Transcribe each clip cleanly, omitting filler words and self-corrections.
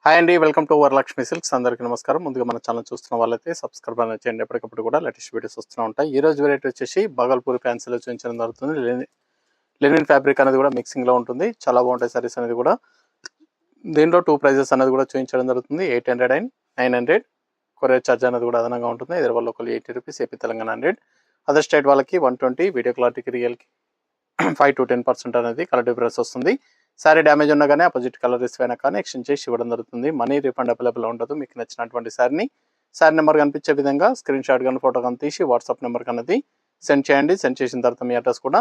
Hi అండి, welcome to Varalakshmi silks. అందరికీ నమస్కారం. ముందుగా మన ఛానల్ చూస్తున్న వాళ్ళైతే సబ్స్క్రైబ్ అనేది చేయండి. ఎప్పటికప్పుడు కూడా లేటెస్ట్ వీడియోస్ వస్తూ ఉంటాయి. ఈ రోజు వెరైటీ వచ్చేసి బాగల్పూరి ఫ్యాన్సీలో చూపించడం జరుగుతుంది. లెనిన్ ఫ్యాబ్రిక్ అనేది కూడా మిక్సింగ్లో ఉంటుంది. చాలా బాగుంటాయి సారీస్ అనేది కూడా. దీంట్లో 2 ప్రైజెస్ అనేది కూడా చూపించడం జరుగుతుంది. 800 అండ్ 900. కొరియర్ ఛార్జ్ అనేది కూడా అదనంగా ఉంటుంది. ఇద్దరు వాళ్ళ ఒకళ్ళు 80 rupees, AP Telangana 100. Other state వాళ్ళకి 120. వీడియో క్లారిటీకి రియల్కి 5 to 10% అనేది కలర్ డిఫరెన్స్ వస్తుంది. సారీ డ్యామేజ్ ఉన్నా కానీ అపోజిట్ కలర్ అయినా కానీ ఎక్స్చేంజ్ చేసి ఇవ్వడం జరుగుతుంది. మనీ రీఫండ్ అవైలబుల్ ఉండదు. మీకు నచ్చినటువంటి సారీ నెంబర్ కనిపించే విధంగా స్క్రీన్ షాట్ కానీ ఫోటో కానీ తీసి వాట్సాప్ నెంబర్ అనేది సెండ్ చేయండి. సెండ్ చేసిన తర్వాత మీ అడ్రస్ కూడా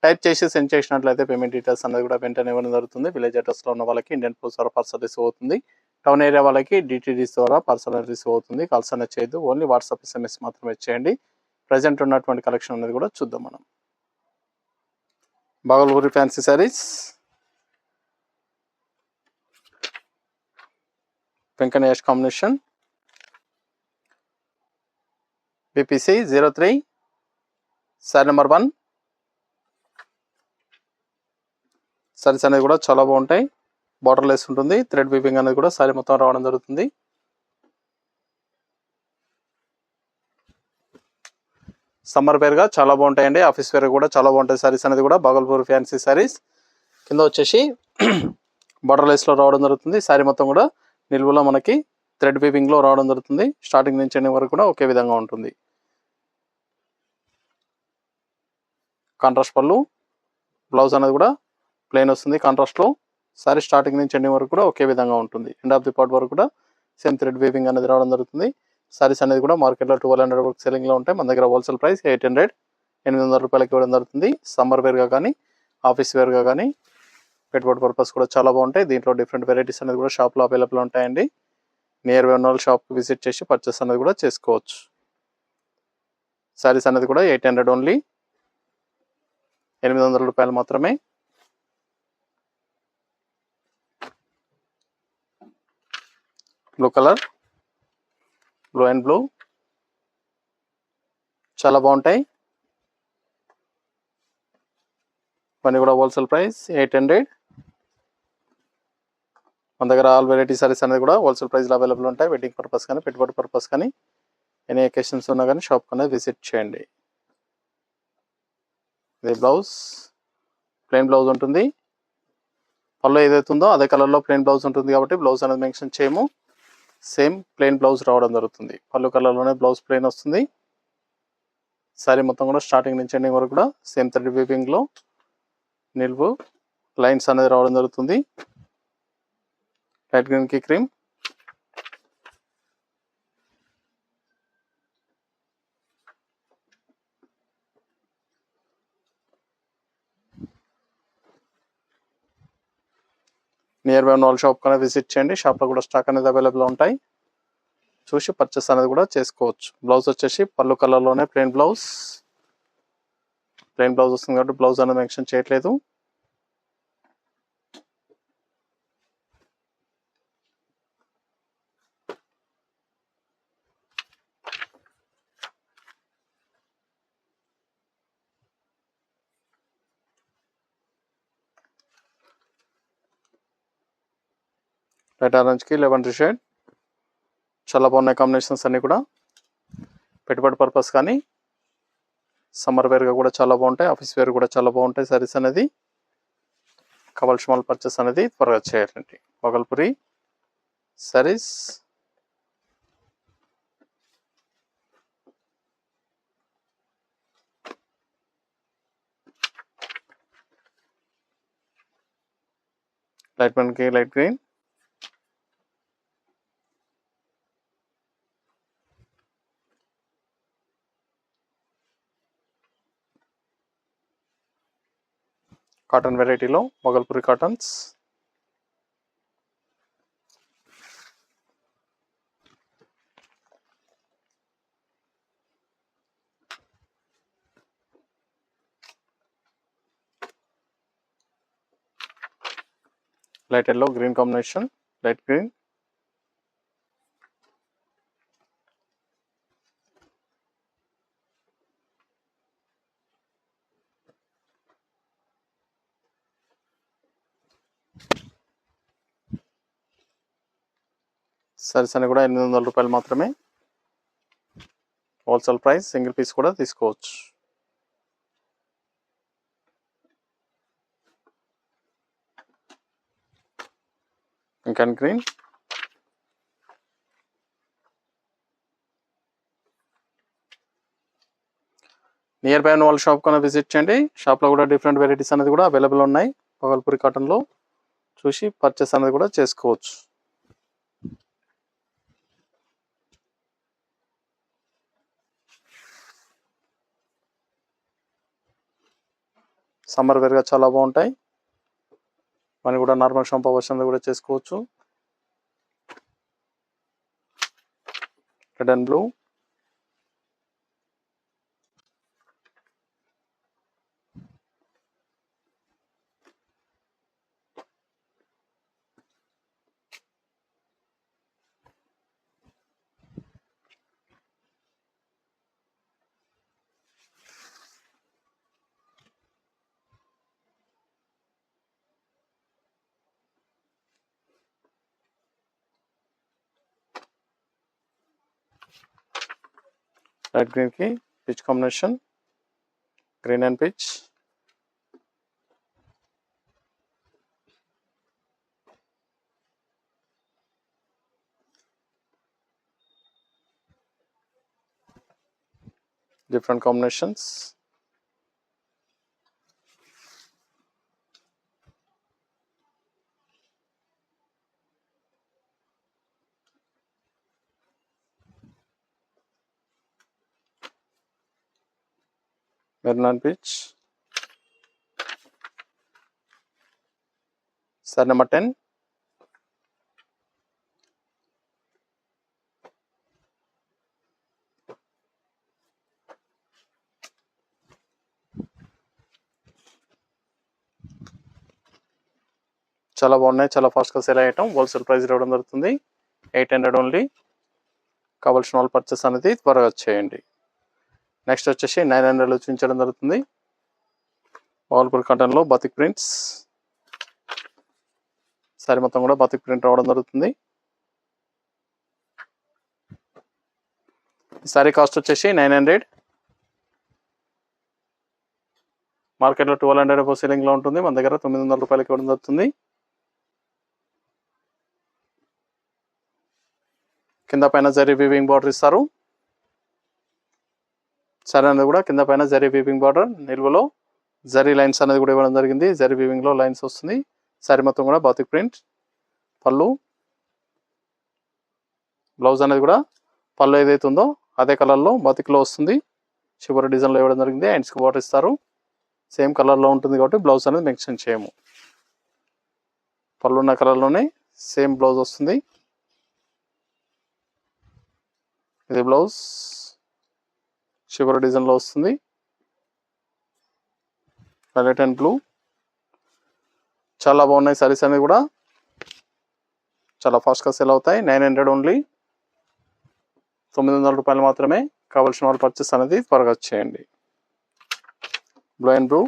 టైప్ చేసి సెండ్ చేసినట్లయితే పేమెంట్ డీటెయిల్స్ అనేది కూడా వెంటనే ఇవ్వడం జరుగుతుంది. విలేజ్ అడ్రస్లో ఉన్న వాళ్ళకి ఇండియన్ పోస్ట్ ద్వారా పార్సల్ రిసీవ్ అవుతుంది. టౌన్ ఏరియా వాళ్ళకి డిటీడీస్ ద్వారా పార్సల్ రిసీవ్ అవుతుంది. కాల్స్ అనేది చేయొద్దు, ఓన్లీ వాట్సాప్ SMS మాత్రమే చేయండి. ప్రజెంట్ ఉన్నటువంటి కలెక్షన్ అనేది కూడా చూద్దాం మనం. Bhagalpuri fancy saris, pink and ash combination, BPC 03, sari number 1. Saris అనేది కూడా చాలా బాగుంటాయి. బార్డర్ లెస్ ఉంటుంది. థ్రెడ్ వీవింగ్ అనేది కూడా సారీ మొత్తం రావడం జరుగుతుంది. సమ్మర్ వేర్గా చాలా బాగుంటాయండి. ఆఫీస్ వేర్ కూడా చాలా బాగుంటాయి సారీస్ అనేది కూడా. బాగల్పూర్ ఫ్యాన్సీ సారీస్ కింద వచ్చేసి బార్డర్ లెస్లో రావడం జరుగుతుంది. సారీ మొత్తం కూడా నిలువులో మనకి థ్రెడ్ వీవింగ్లో రావడం జరుగుతుంది. స్టార్టింగ్ నుంచి ఎండింగ్ వరకు కూడా ఒకే విధంగా ఉంటుంది. కాంట్రాస్ట్ పళ్ళు, బ్లౌజ్ అనేది కూడా ప్లెయిన్ వస్తుంది కాంట్రాస్ట్లో. సారీ స్టార్టింగ్ నుంచి ఎండింగ్ వరకు కూడా ఒకే విధంగా ఉంటుంది. ఎండ్ ఆఫ్ ది పార్ట్ వరకు కూడా సేమ్ థ్రెడ్ వీవింగ్ అనేది రావడం జరుగుతుంది. సారీస్ అనేది కూడా మార్కెట్లో 1200 వరకు సెల్లింగ్లో ఉంటాయి. మన దగ్గర హోల్సేల్ ప్రైస్ 800, 800 రూపాయలకి ఇవ్వడం జరుగుతుంది. సమ్మర్ వేర్గా కానీ ఆఫీస్ వేర్గా కానీ పెట్టుబడి పర్పస్ కూడా చాలా బాగుంటాయి. దీంట్లో డిఫరెంట్ వెరైటీస్ అనేది కూడా షాప్లో అవైలబుల్ ఉంటాయండి. నియర్ బై ఉన్న వాళ్ళు షాప్కి విజిట్ చేసి పర్చేస్ అనేది కూడా చేసుకోవచ్చు. సారీస్ అనేది కూడా 800 ఓన్లీ, 800 రూపాయలు మాత్రమే. Blue colour, blue and blue చాలా బాగుంటాయి. ఇవన్నీ కూడా హోల్సేల్ ప్రైస్ 800. మన దగ్గర ఆల్ వెరైటీ సారీస్ అనేది కూడా హోల్సేల్ ప్రైస్లో అవైలబుల్ ఉంటాయి. వెడ్డింగ్ పర్పస్ కానీ పెట్టుబడి పర్పస్ కానీ ఎనీ అకేషన్స్ ఉన్నా కానీ షాప్ అనేది విజిట్ చేయండి. ఇది బ్లౌజ్, ప్లెయిన్ బ్లౌజ్ ఉంటుంది. పళ్ళు ఏదైతే ఉందో అదే కలర్లో ప్లెయిన్ బ్లౌజ్ ఉంటుంది కాబట్టి బ్లౌజ్ అనేది మెన్షన్ చేయము. సేమ్ ప్లెయిన్ బ్లౌజ్ రావడం జరుగుతుంది. పళ్ళు కలర్లోనే బ్లౌజ్ ప్లెయిన్ వస్తుంది. సారీ మొత్తం కూడా స్టార్టింగ్ నుంచి ఎండింగ్ వరకు కూడా సేమ్ థ్రెడ్ వీవింగ్లో నిలువు లైన్స్ అనేది రావడం జరుగుతుంది. లైట్ గ్రీన్కి క్రీమ్, నియర్ బై ఉన్న వాళ్ళ షాప్ కన్నా విజిట్ చేయండి. షాప్లో కూడా స్టాక్ అనేది అవైలబుల్ ఉంటాయి. చూసి పర్చేస్ అనేది కూడా చేసుకోవచ్చు. బ్లౌజ్ వచ్చేసి పళ్ళు కలర్లోనే ప్లెయిన్ బ్లౌజ్ వస్తుంది కాబట్టి బ్లౌజ్ అనేది మెన్షన్ చేయట్లేదు. లైట్ ఆరెంజ్కి లెవెండర్ షేడ్ చాలా బాగున్నాయి కాంబినేషన్స్ అన్నీ కూడా. పెట్టుబడి పర్పస్ కానీ సమ్మర్ వేర్గా కూడా చాలా బాగుంటాయి. ఆఫీస్ వేర్ కూడా చాలా బాగుంటాయి సారీస్ అనేది. కవల్ స్మాల్ పర్చేస్ అనేది త్వరగా చేయాలండి. బాగల్పూరి సారీస్, లైట్ మెన్కి లైట్ గ్రీన్, కాటన్ వెరైటీలో Bhagalpuri cottons, light yellow green combination, light green, saris అన్ని కూడా 800 రూపాయలు మాత్రమే. హోల్సేల్ ప్రైస్, సింగిల్ పీస్ కూడా తీసుకోవచ్చు. Pink and green. Near by ఉన్న వాళ్ళ షాప్ కన్నా విజిట్ చేయండి. షాప్లో కూడా డిఫరెంట్ వెరైటీస్ అనేది కూడా అవైలబుల్ ఉన్నాయి. భగల్పూరి కాటన్లో చూసి పర్చేస్ అనేది కూడా చేసుకోవచ్చు. సమ్మర్ వేర్గా చాలా బాగుంటాయి. మనం కూడా నార్మల్ షాంపూ వర్షన్ కూడా చేసుకోవచ్చు. Red and blue. Red green కి peach combination, green and peach. Different combinations. Maroon and peach. Sari number 10. చాలా బాగున్నాయి, చాలా ఫాస్ట్గా సేల్ అయ్యటం. హోల్సేల్ ప్రైస్ ఇవ్వడం జరుగుతుంది. 800 ఓన్లీ. కావాల్సిన వాళ్ళు పర్చేస్ అనేది త్వరగా చేయండి. నెక్స్ట్ వచ్చేసి 900లో చూపించడం జరుగుతుంది. భగల్పూరి కాటన్లో బాతిక్ ప్రింట్స్. సారీ మొత్తం కూడా బాతిక్ ప్రింట్ రావడం జరుగుతుంది. ఈ సారీ కాస్ట్ వచ్చేసి 900. మార్కెట్లో 1200 సెల్లింగ్లో ఉంటుంది. మన దగ్గర 900 రూపాయలకి ఇవ్వడం జరుగుతుంది. కింద పైన జరీ వీవింగ్ బార్డర్ ఇస్తారు. సారీ అనేది కూడా కింద పైన జరీ వీవింగ్ బార్డర్, నిల్వలో జరీ లైన్స్ అనేది కూడా ఇవ్వడం జరిగింది. జరీ వీవింగ్లో లైన్స్ వస్తుంది. సారీ మొత్తం కూడా బాతిక్ ప్రింట్. పళ్ళు, బ్లౌజ్ అనేది కూడా పళ్ళు ఏదైతే ఉందో అదే కలర్లో బాతిక్లో వస్తుంది. చివరి డిజైన్లో ఇవ్వడం జరిగింది. హ్యాండ్స్కి బార్డర్ ఇస్తారు. సేమ్ కలర్లో ఉంటుంది కాబట్టి బ్లౌజ్ అనేది మెన్షన్ చేయము. పళ్ళు ఉన్న కలర్లోనే సేమ్ బ్లౌజ్ వస్తుంది. ఇది బ్లౌజ్ చివరి డిజైన్లో వస్తుంది. Violet and blue. చాలా బాగున్నాయి సారీస్ అనేవి కూడా. చాలా ఫాస్ట్గా సేల్ అవుతాయి. 900 ఓన్లీ. 900 రూపాయలు మాత్రమే. కావాల్సిన వాళ్ళు పర్చేస్ అనేది త్వరగా చేయండి. Blue and blue.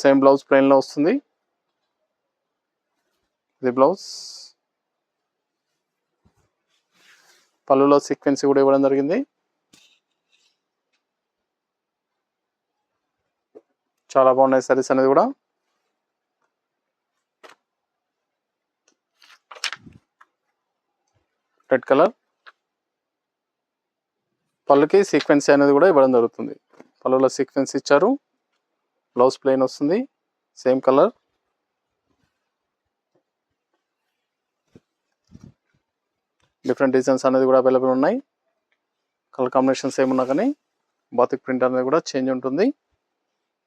Same blouse ప్లెయిన్లో వస్తుంది. ఇది బ్లౌజ్. పళ్ళులో సీక్వెన్స్ కూడా ఇవ్వడం జరిగింది. చాలా బాగున్నాయి సారీస్ అనేది కూడా. Red colour. పళ్ళుకి సీక్వెన్స్ అనేది కూడా ఇవ్వడం జరుగుతుంది. పళ్ళులో సీక్వెన్స్ ఇచ్చారు. బ్లౌజ్ ప్లెయిన్ వస్తుంది. Same colour. డిఫరెంట్ డిజైన్స్ అనేది కూడా అవైలబుల్ ఉన్నాయి. కలర్ కాంబినేషన్స్ ఏమున్నా కానీ బాతిక్ ప్రింట్ అనేది కూడా చేంజ్ ఉంటుంది.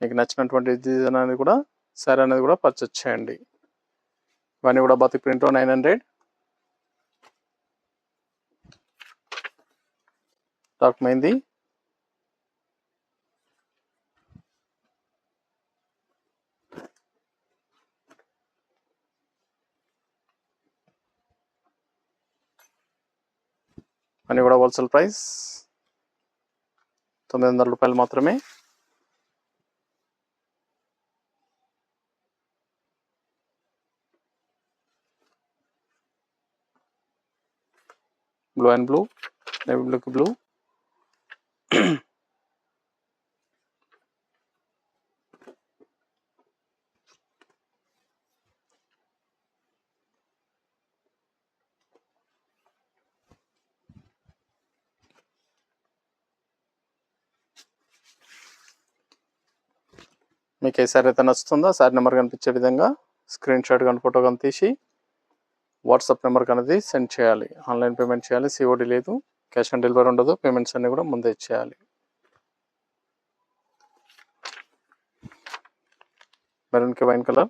మీకు నచ్చినటువంటి డిజైన్ అనేది కూడా సారీ అనేది కూడా పర్చేస్ చేయండి. ఇవన్నీ కూడా బాతిక్ ప్రింట్ 900. డార్క్ మెహందీ. అని కూడా హోల్సేల్ ప్రైస్ 900 రూపాయలు మాత్రమే. బ్లూ అండ్ బ్లూ, నేవీ బ్లూకి బ్లూ. మీకు ఏ సారీ అయితే నచ్చుతుందో సారీ నెంబర్ కనిపించే విధంగా స్క్రీన్ షాట్ కానీ ఫోటో కానీ తీసి వాట్సాప్ నెంబర్కి అనేది సెండ్ చేయాలి. ఆన్లైన్ పేమెంట్ చేయాలి, సిఓడి లేదు, క్యాష్ ఆన్ డెలివరీ ఉండదు. పేమెంట్స్ అన్నీ కూడా ముందే చేయాలి. మెరూన్కి wine colour,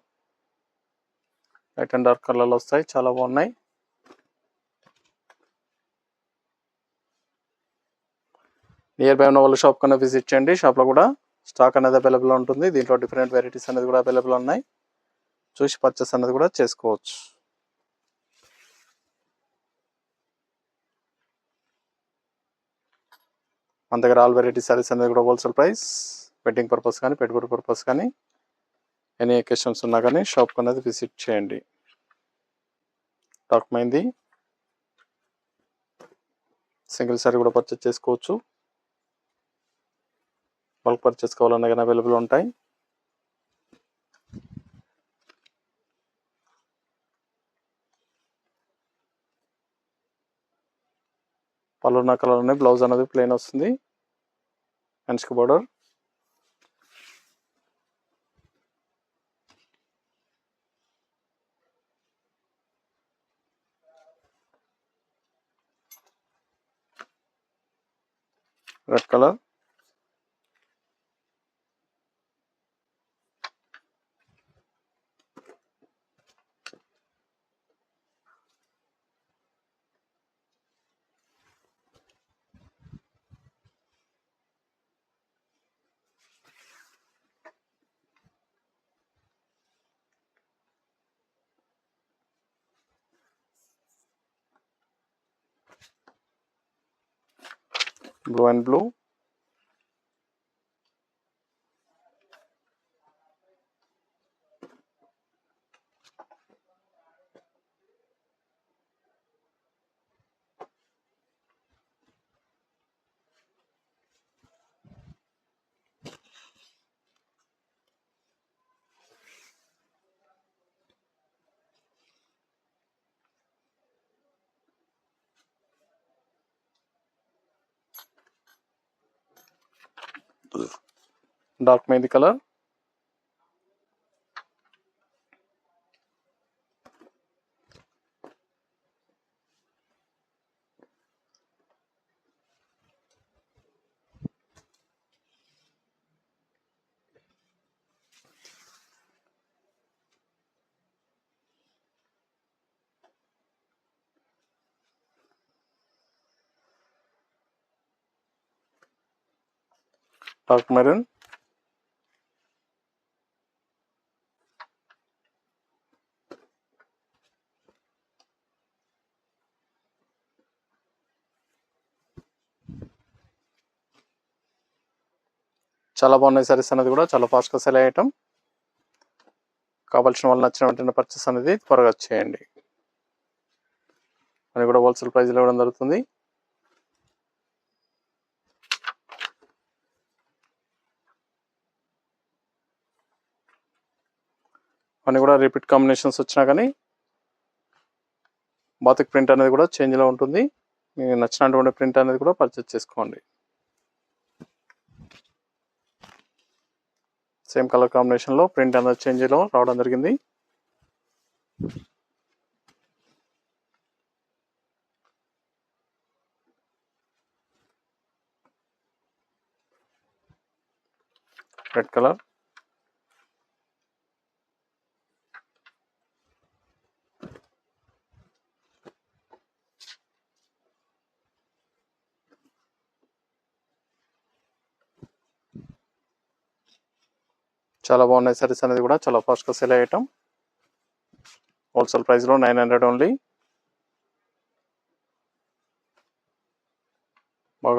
light and dark కలర్లు వస్తాయి, చాలా బాగున్నాయి. నియర్ బై ఉన్న వాళ్ళు షాప్ కన్నా విజిట్ చేయండి. షాప్లో కూడా స్టాక్ అనేది అవైలబుల్ ఉంటుంది. దీంట్లో డిఫరెంట్ వెరైటీస్ అనేది కూడా అవైలబుల్ ఉన్నాయి. చూసి పర్చేస్ అనేది కూడా చేసుకోవచ్చు. మన దగ్గర ఆల్ వెరైటీ సారీస్ అనేది కూడా హోల్సేల్ ప్రైస్. వెడ్డింగ్ పర్పస్ కానీ పెట్టుబడి పర్పస్ కానీ ఎనీ ఒకేషన్స్ ఉన్నా కానీ షాప్ అనేది విజిట్ చేయండి. డార్క్ మెహందీ సింగిల్ సారీ కూడా పర్చేస్ చేసుకోవచ్చు. బల్క్ పర్చేస్ కావాలన్నా కానీ అవైలబుల్ ఉంటాయి. పళ్ళున్న కలర్ ఉన్నాయి. బ్లౌజ్ అనేది ప్లెయిన్ వస్తుంది. హ్యాండ్స్కి border. Red colour. Blue and blue. Dark mehndi colour. Dark maroon. చాలా బాగున్నాయి సారీస్ అనేది కూడా చాలా ఫాస్ట్గా సెల్ అయ్యటం. కావాల్సిన వాళ్ళు నచ్చిన వెంటనే పర్చేస్ అనేది త్వరగా చేయండి. అని కూడా హోల్సేల్ ప్రైస్లో ఇవ్వడం జరుగుతుంది. అని కూడా రిపీట్ కాంబినేషన్స్ వచ్చినా కానీ బాతిక్ ప్రింట్ అనేది కూడా చేంజ్లో ఉంటుంది. మీకు నచ్చినటువంటి ప్రింట్ అనేది కూడా పర్చేస్ చేసుకోండి. సేమ్ కలర్ కాంబినేషన్లో ప్రింట్ అనేది చేంజ్లో రావడం జరిగింది. Red colour. చాలా బాగున్నాయి సారీస్ అనేది కూడా చాలా ఫాస్ట్గా సెల్ అయ్యటం. హోల్సేల్ ప్రైస్లో 900 only.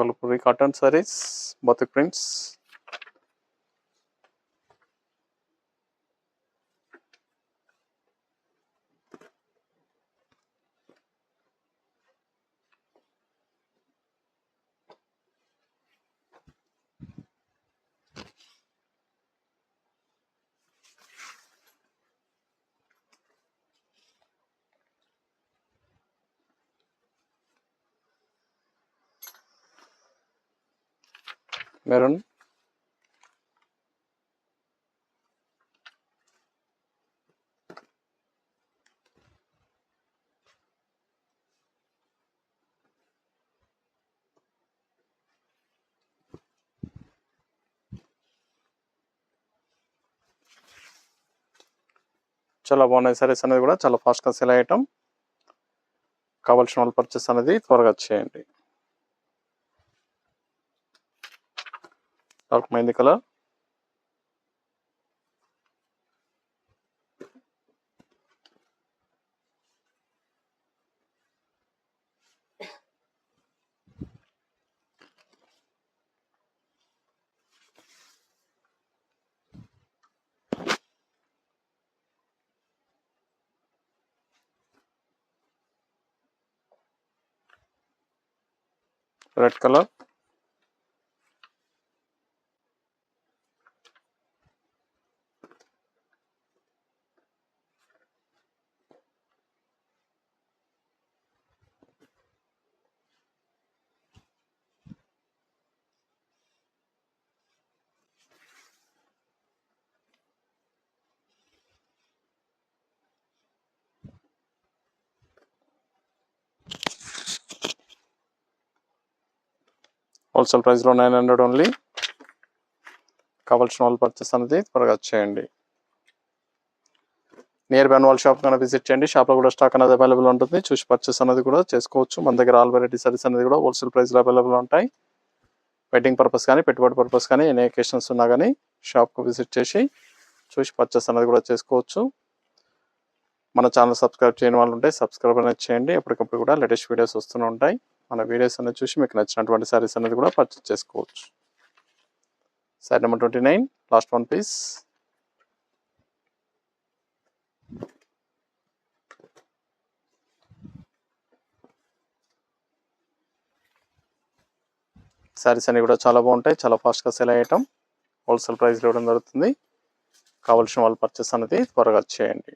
Bhagalpuri cotton saris, batik prints. Maroon, చాలా బాగున్నాయి సారీస్ అనేది కూడా చాలా ఫాస్ట్గా సేల్ అయ్యటం. కావాల్సిన వాళ్ళు పర్చేస్ అనేది త్వరగా చేయండి. Dark mehndi colour, red colour, wholesale ప్రైస్లో 900 ఓన్లీ. కావాల్సిన వాళ్ళు పర్చేస్ అనేది త్వరగా చేయండి. నియర్ బై వాళ్ళ షాప్ కన్నా విజిట్ చేయండి. షాప్లో కూడా స్టాక్ అనేది అవైలబుల్ ఉంటుంది. చూసి పర్చేస్ అనేది కూడా చేసుకోవచ్చు. మన దగ్గర ఆల్ వెరైటీ సారీస్ అనేది కూడా హోల్సేల్ ప్రైస్లో అవైలబుల్ ఉంటాయి. వెడ్డింగ్ పర్పస్ కానీ, పెట్టుబడి పర్పస్ కానీ, ఎన్ని అకేషన్స్ ఉన్నా కానీ షాప్కు విజిట్ చేసి చూసి పర్చేస్ అనేది కూడా చేసుకోవచ్చు. మన ఛానల్ సబ్స్క్రైబ్ చేయని వాళ్ళు ఉంటే సబ్స్క్రైబ్ అనేది చేయండి. ఎప్పటికప్పుడు కూడా లేటెస్ట్ వీడియోస్ వస్తూనే ఉంటాయి. మన వీడియోస్ అనేది చూసి మీకు నచ్చినటువంటి సారీస్ అనేది కూడా పర్చేస్ చేసుకోవచ్చు. Sari number 29, last one piece. Saris అన్ని కూడా చాలా బాగుంటాయి. చాలా ఫాస్ట్గా సేల్ అయ్యటం. హోల్సేల్ ప్రైస్లో ఇవ్వడం జరుగుతుంది. కావాల్సిన వాళ్ళు పర్చేస్ అనేది త్వరగా చేయండి.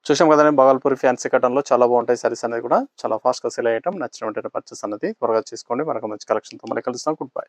చూసాం కదండి, బాగల్పూరి ఫ్యాన్సీ కాటన్లో చాలా బాగుంటాయి సారీస్ అనేది కూడా చాలా ఫాస్ట్గా సేల్ అయ్యటం. నచ్చిన వెంటనే పర్చేస్ అనేది త్వరగా చేసుకోండి. మనకు మంచి కలెక్షన్తో మళ్ళీ కలుస్తాం. Good bye.